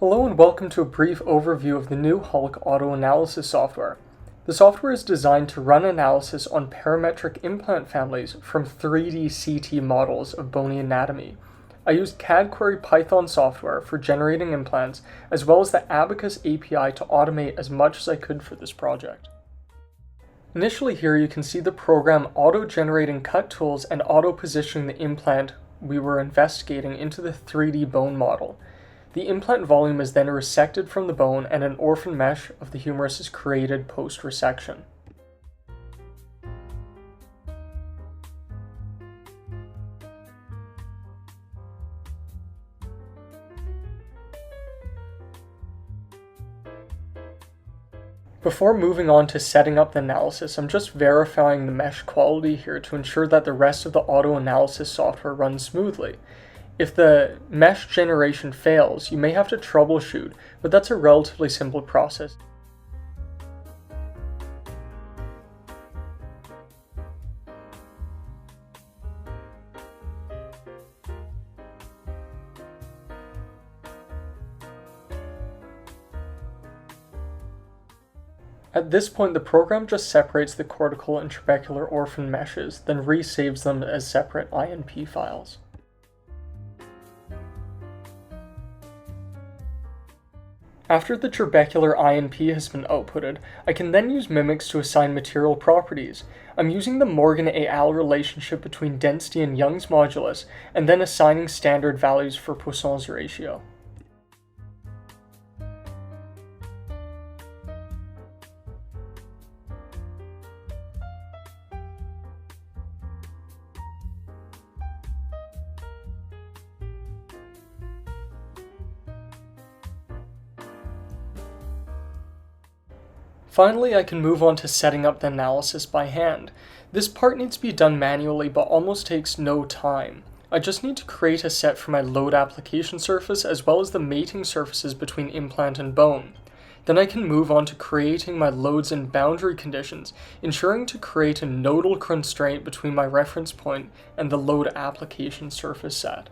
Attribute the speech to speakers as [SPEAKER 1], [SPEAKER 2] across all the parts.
[SPEAKER 1] Hello and welcome to a brief overview of the new HULC AutoAnalysis software. The software is designed to run analysis on parametric implant families from 3D CT models of bony anatomy. I used CAD Query Python software for generating implants, as well as the Abacus API to automate as much as I could for this project. Initially here you can see the program auto-generating cut tools and auto-positioning the implant we were investigating into the 3D bone model. The implant volume is then resected from the bone and an orphan mesh of the humerus is created post-resection. Before moving on to setting up the analysis, I'm just verifying the mesh quality here to ensure that the rest of the auto-analysis software runs smoothly. If the mesh generation fails, you may have to troubleshoot, but that's a relatively simple process. At this point, the program just separates the cortical and trabecular orphan meshes, then resaves them as separate INP files. After the trabecular INP has been outputted, I can then use mimics to assign material properties. I'm using the Morgan et al. Relationship between density and Young's modulus, and then assigning standard values for Poisson's ratio. Finally, I can move on to setting up the analysis by hand. This part needs to be done manually but almost takes no time. I just need to create a set for my load application surface as well as the mating surfaces between implant and bone. Then I can move on to creating my loads and boundary conditions, ensuring to create a nodal constraint between my reference point and the load application surface set.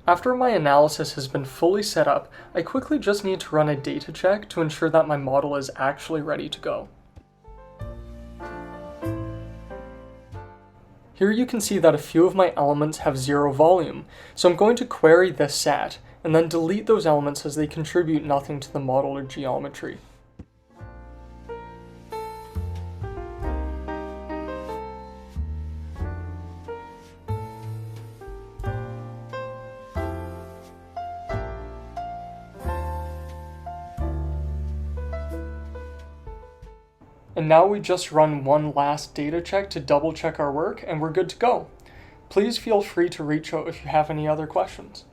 [SPEAKER 1] After my analysis has been fully set up, I quickly just need to run a data check to ensure that my model is actually ready to go. Here you can see that a few of my elements have zero volume, so I'm going to query this set, and then delete those elements as they contribute nothing to the model or geometry. And now we just run one last data check to double check our work and we're good to go. Please feel free to reach out if you have any other questions.